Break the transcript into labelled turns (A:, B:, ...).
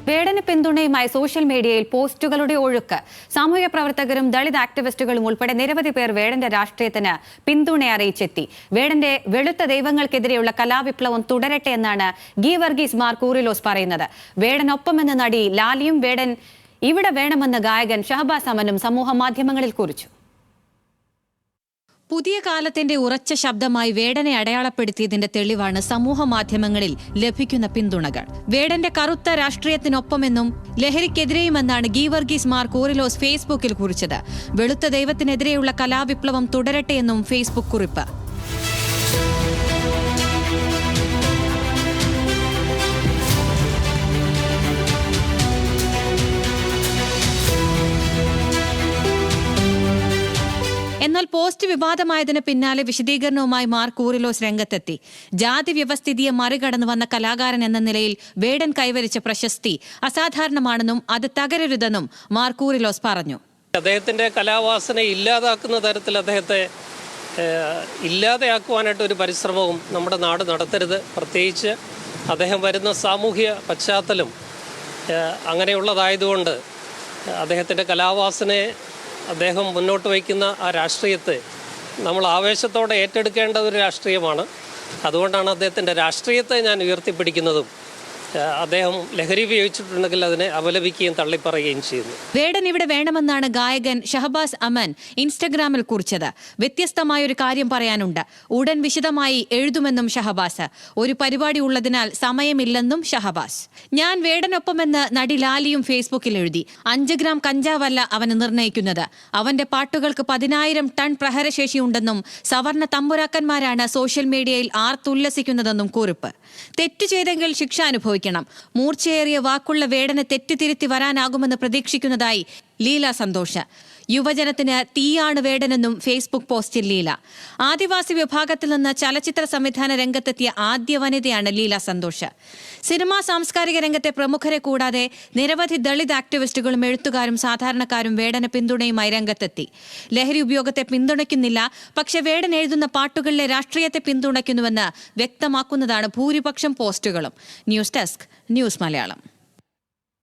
A: വേടന് പിന്തുണയുമായി സോഷ്യൽ മീഡിയയിൽ പോസ്റ്റുകളുടെ ഒഴുക്ക്. സാമൂഹ്യ പ്രവർത്തകരും ദളിത് ആക്ടിവിസ്റ്റുകളും ഉൾപ്പെടെ നിരവധി പേർ വേടന്റെ രാഷ്ട്രീയത്തിന് പിന്തുണ അറിയിച്ചെത്തി. വേടന്റെ വെളുത്ത ദൈവങ്ങൾക്കെതിരെയുള്ള കലാവിപ്ലവം തുടരട്ടെ എന്നാണ് ഗീവർഗീസ് മാർ കൂറിലോസ് പറയുന്നത്. വേടനൊപ്പമെന്ന നടി ലാലിയും വേടൻ ഇവിടെ വേണമെന്ന് ഗായകൻ ഷഹബാസ് അമനും സമൂഹ മാധ്യമങ്ങളിൽ കുറിച്ചു. പുതിയ കാലത്തിന്റെ ഉറച്ച ശബ്ദമായി വേടനെ അടയാളപ്പെടുത്തിയതിന്റെ തെളിവാണ് സമൂഹ മാധ്യമങ്ങളിൽ ലഭിക്കുന്ന പിന്തുണകൾ. വേടന്റെ കറുത്ത രാഷ്ട്രീയത്തിനൊപ്പമെന്നും ലഹരിക്കെതിരെയുമെന്നാണ് ഗീവർഗീസ് മാർ കൂറിലോസ് ഫേസ്ബുക്കിൽ കുറിച്ചത്. വെളുത്ത ദൈവത്തിനെതിരെയുള്ള കലാവിപ്ലവം തുടരട്ടെയെന്നും ഫേസ്ബുക്ക് കുറിപ്പ്. എന്നാൽ പോസ്റ്റ് വിവാദമായതിന് പിന്നാലെ വിശദീകരണവുമായി മാർ കൂറിലോസ് രംഗത്തെത്തി. ജാതി വ്യവസ്ഥിതിയെ മറികടന്നു വന്ന കലാകാരൻ എന്ന നിലയിൽ വേടൻ കൈവരിച്ച പ്രശസ്തി അസാധാരണമാണെന്നും അത് തകരരുതെന്നും മാർ കൂറിലോസ് പറഞ്ഞു.
B: അദ്ദേഹത്തിന്റെ കലാവാസന ഇല്ലാതാക്കുന്ന തരത്തിൽ അദ്ദേഹത്തെ ഇല്ലാതെയാക്കുവാനായിട്ട് ഒരു പരിശ്രമവും നമ്മുടെ നാട് നടത്തരുത്. പ്രത്യേകിച്ച് അദ്ദേഹം വരുന്ന സാമൂഹ്യ പശ്ചാത്തലം അങ്ങനെയുള്ളതായതുകൊണ്ട് അദ്ദേഹത്തിൻ്റെ കലാവാസനയെ അദ്ദേഹം മുന്നോട്ട് വയ്ക്കുന്ന ആ രാഷ്ട്രീയത്തെ നമ്മൾ ആവേശത്തോടെ ഏറ്റെടുക്കേണ്ട ഒരു രാഷ്ട്രീയമാണ്. അതുകൊണ്ടാണ് അദ്ദേഹത്തിൻ്റെ രാഷ്ട്രീയത്തെ ഞാൻ ഉയർത്തിപ്പിടിക്കുന്നതും അദ്ദേഹം ലഹരി ഉപയോഗിച്ചിട്ടുണ്ടെങ്കിൽ അതിനെ അപലപിക്കുകയും തള്ളിപ്പറയുകയും ചെയ്യുന്നു.
A: വേടൻ ഇവിടെ വേണമെന്നാണ് ഗായകൻ ഷഹബാസ് അമൻ ഇൻസ്റ്റഗ്രാമിൽ കുറിച്ചത്. വ്യത്യസ്തമായൊരു കാര്യം പറയാനുണ്ട്. ഉടൻ വിശദമായി എഴുതുമെന്നും ഷഹബാസ്. ഒരു പരിപാടി ഉള്ളതിനാൽ സമയമില്ലെന്നും ഷഹബാസ്. ഞാൻ വേടനൊപ്പമെന്ന് നടി ലാലിയും ഫേസ്ബുക്കിൽ എഴുതി. 5 ഗ്രാം കഞ്ചാവല്ല അവന് നിർണ്ണയിക്കുന്നത്. അവന്റെ പാട്ടുകൾക്ക് 10,000 ടൺ പ്രഹരശേഷിയുണ്ടെന്നും സവർണ തമ്പുരാക്കന്മാരാണ് സോഷ്യൽ മീഡിയയിൽ ആർത്തുല്ലസിക്കുന്നതെന്നും കുറിപ്പ്. തെറ്റ് ചെയ്തെങ്കിൽ ശിക്ഷ അനുഭവിക്കണം. മൂർച്ചയേറിയ വാക്കുള്ള വേടനെ തെറ്റുതിരുത്തി വരാനാകുമെന്ന് പ്രതീക്ഷിക്കുന്നതായി ലീല സന്തോഷ്. യുവജനത്തിന് തീയാണ് വേടനെന്നും ഫേസ്ബുക്ക് പോസ്റ്റിൽ ലീല. ആദിവാസി വിഭാഗത്തിൽ നിന്ന് ചലച്ചിത്ര സംവിധാന രംഗത്തെത്തിയ ആദ്യ വനിതയാണ് ലീല സന്തോഷ്. സിനിമാ സാംസ്കാരിക രംഗത്തെ പ്രമുഖരെ കൂടാതെ നിരവധി ദളിത് ആക്ടിവിസ്റ്റുകളും എഴുത്തുകാരും സാധാരണക്കാരും വേടന പിന്തുണയുമായി രംഗത്തെത്തി. ലഹരി ഉപയോഗത്തെ പിന്തുണയ്ക്കുന്നില്ല, പക്ഷെ വേടൻ എഴുതുന്ന പാട്ടുകളിലെ രാഷ്ട്രീയത്തെ പിന്തുണയ്ക്കുന്നുവെന്ന് വ്യക്തമാക്കുന്നതാണ് ഭൂരിപക്ഷം പോസ്റ്റുകളും. News desk, news Malayalam.